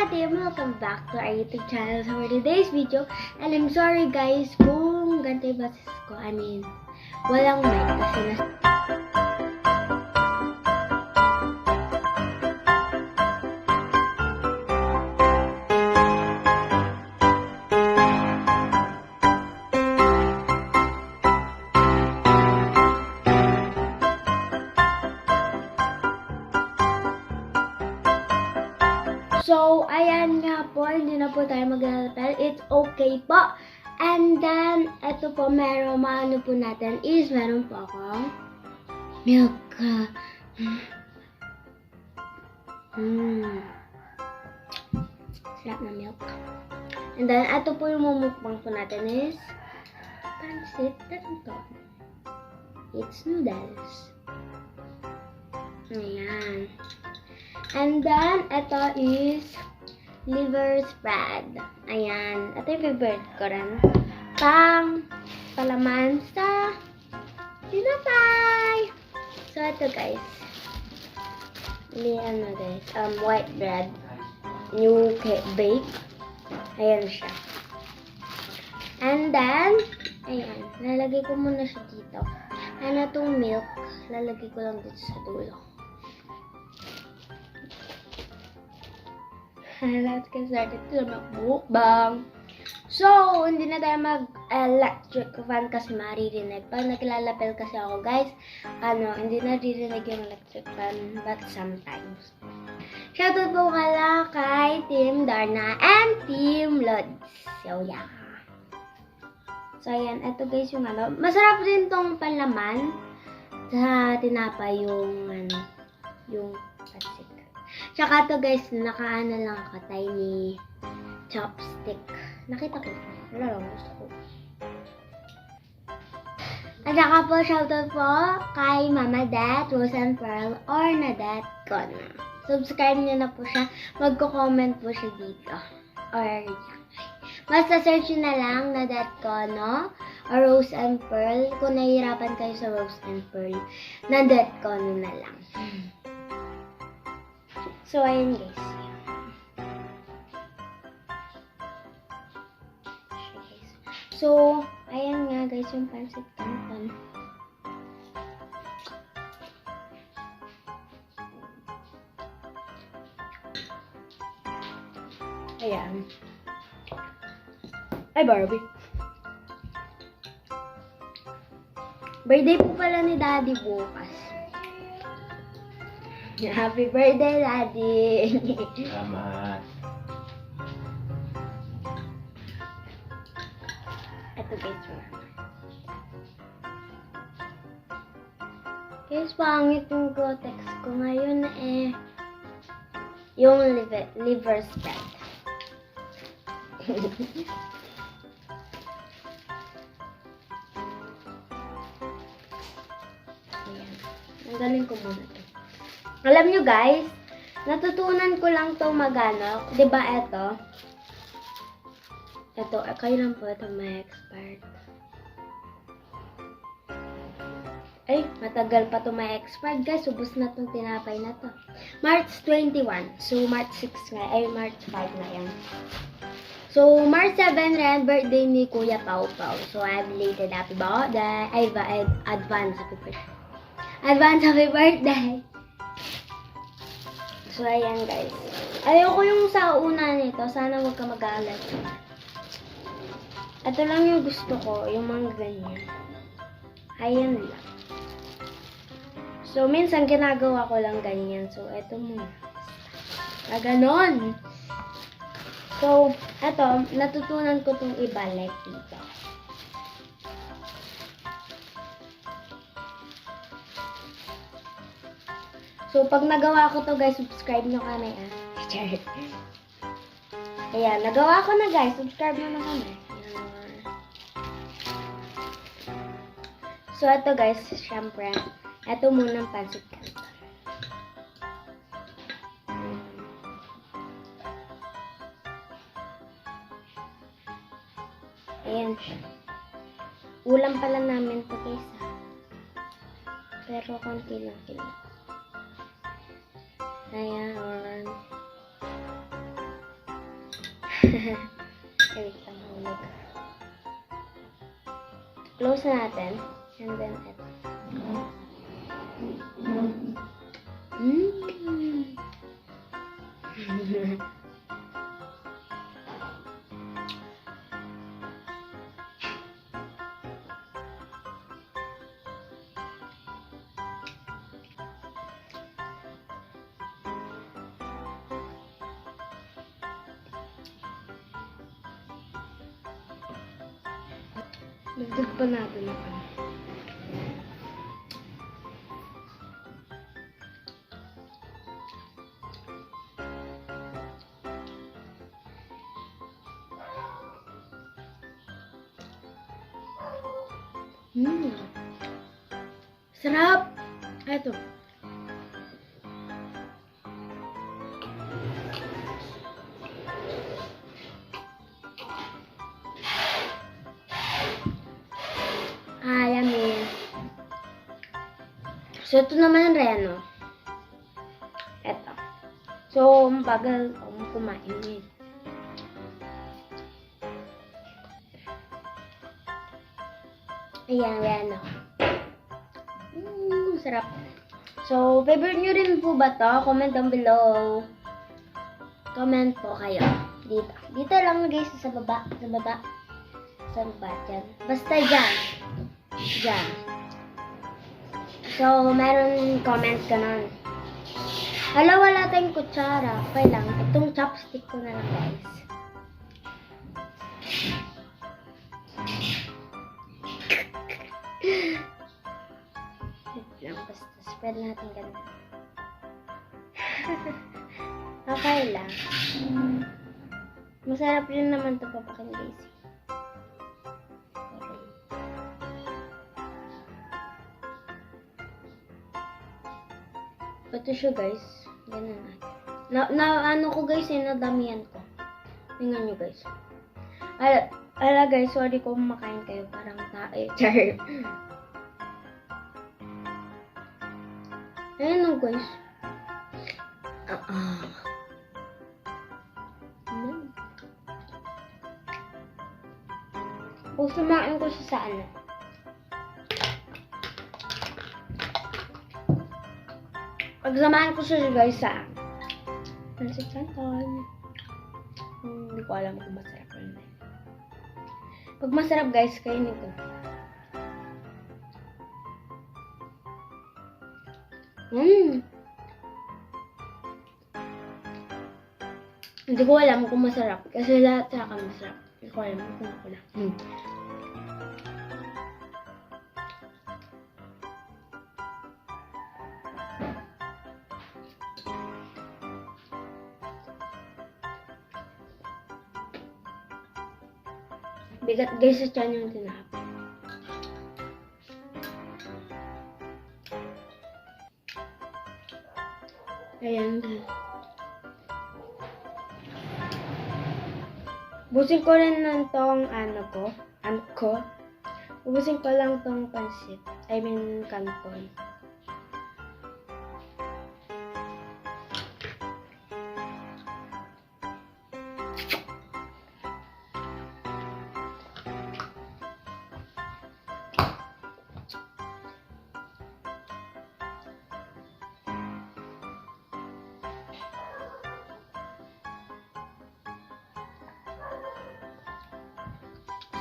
Katim! Welcome back to our YouTube channel. So for today's video, and I'm sorry guys kung ganito yung boses ko. I mean, walang mic kasi So, ayan nga po, hindi na po tayo maglalapel. It's okay po. And then, ito po, meron po natin is, meron po akong milk. Sarap na milk. And then, ito po yung mumukbang po natin is pancit. Ano to? It's noodles. Ayan. And then, ito is liver spread. Ayan. Ito yung favorite ko rin. Palaman sa tinapay. So, ito guys. White bread. New bake. Ayan siya. And then, ayan. Lalagay ko muna siya dito. And itong milk, lalagay ko lang dito sa dulo. Let's get started to mukbang. So, hindi na tayo mag-electric fan kasi maririnig. Pag naglalapel kasi ako, guys, hindi naririnig yung electric fan, but sometimes. Shoutout po pala kay Team Darna and Team Lods. So, yeah. So, ayan. Ito guys yung masarap rin tong panlaman sa tinapay yung pancit. Tsaka to guys, nakaano lang ako, tiny chopstick. Nakita ko. Wala lang, gusto ko. At saka po, shoutout po kay Mama Dat, Rose and Pearl, or Nadat Kona. Subscribe niyo na po siya. Magko-comment po siya dito. Or, basta search nyo na lang Nadat Kona, or Rose and Pearl. Kung nahihirapan kayo sa Rose and Pearl, Nadat Kona na lang. So, ayan guys. So, ayan nga guys yung pancit canton. Ayan. Ay, Barbie. Birthday po pala ni Daddy bukas. Happy birthday, Daddy! Salamat! Ito guys, guys, pangit yung Gotex ko ngayon yung liver spread. Ayan. Nanggalin ko muna ito. Alam nyo guys, natutunan ko lang to magano. Diba ito? Ito, kayo lang po ito may expert. Ay, matagal pa to may expert guys. Ubus na tong tinapay na to. March 21. So, March 6 nga. Ay, March 5 na yan. So, March 7 rin, birthday ni Kuya Pau Pau. So, I belated happy birthday. Ay, advance happy birthday. Advance happy birthday. So, ayan guys. Ayoko yung sa una nito. Sana huwag ka mag-aalat. Ito lang yung gusto ko. Yung mga ganyan. Ayan lang. So, minsan ginagawa ko lang ganyan. So, ito muna. Ganon. So, ito. Natutunan ko itong ibalik dito. So, pag nagawa ko to guys, subscribe nyo kami Ayan, nagawa ko na guys. Subscribe nyo na kami. So, ito guys, syempre, ito muna ang pancit canton. Ayan siya. Ulam pala namin to guys. Pero konti lang kilo. Ayan. Wait lang, hulog. Close na natin. And then, ito. Dagdag pa natin ako. Sarap! Eto. Yummy. So, ito naman reno. Eto. So, bagal akong kumain yun. Ayan, reno. Sarap. So, favorite nyo rin po ba to? Comment down below. Comment po kayo. Dito. Dito lang guys, sa baba. Sa baba. Sa baba, dyan. Basta dyan. Dyan. So, meron comment ka nun. Hala, wala tayong kutsara. Okay lang. Itong chopstick ko na lang guys. Lang, basta spread natin ganun. Okay lang. Masarap rin naman ito papakin guys. Ito siya guys. Ganun natin. Ano ko guys, nadamihan ko. Tingnan nyo guys. Ala guys, sorry kung makain kayo. Parang tae. Char. Ayan o guys. Kung sumain ko siya sa ano. Pagsamahan ko siya guys sa Pancit Canton. Hindi ko alam kung masarap or hindi. Pag masarap guys, kainin ko. Hindi ko alam kung masarap. Kasi lahat sa akin masarap. Hindi ko alam kung ako lang. Bigat guys sa tiyan yung tinapay. Ayan. Busin ko rin ng tong Ubusin ko lang tong pansit. I mean, canton.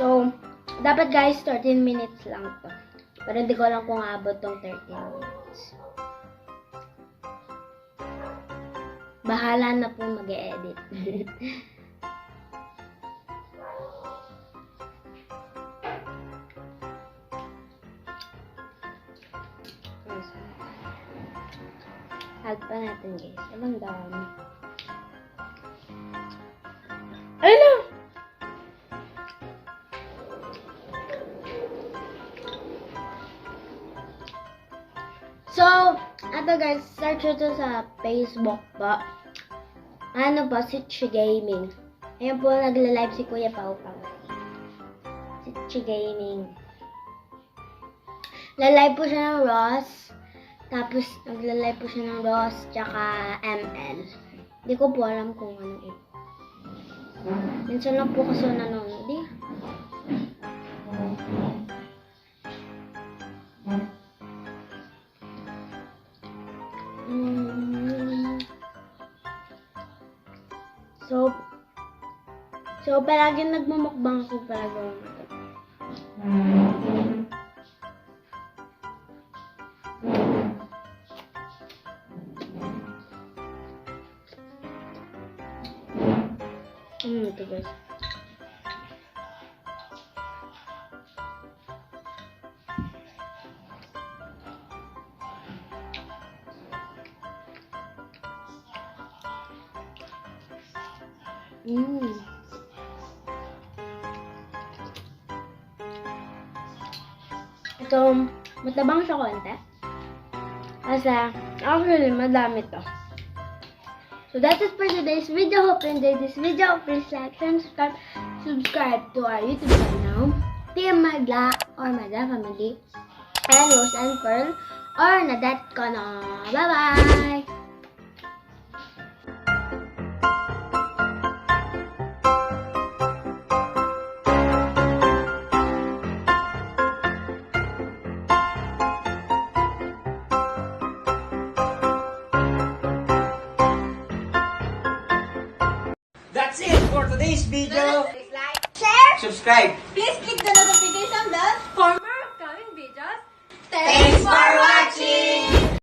So, dapat guys, 13 minutes lang to. Pero hindi ko lang kung abot tong 13 minutes. Bahala na po mag-e-edit. Add pa natin guys. Ibang dami. Ayun na! So, ato guys, search ito sa Facebook po. Ano po, Sitchi Gaming. Ayan po, nagla-live si Kuya Pau Pau. Sitchi Gaming. La-live po siya ng Ross. Tapos, nagla-live po siya ng Ross, tsaka ML. Hindi ko po alam kung ano ito. Minsan lang po kasi nanonood eh. So palagi nagmumukbang ako palagi. Ito guys. Ito, matabang siya konti. Kasi, actually, madami to. So that is for today's video. Hope you enjoyed this video. Please like and subscribe to our YouTube channel, Team Madla or Madla Family, and Rose and Pearl or Nadat Kono. Bye-bye! That's it for today's video. Please like, share, Subscribe. please click the notification bell for more upcoming videos. Thanks for watching.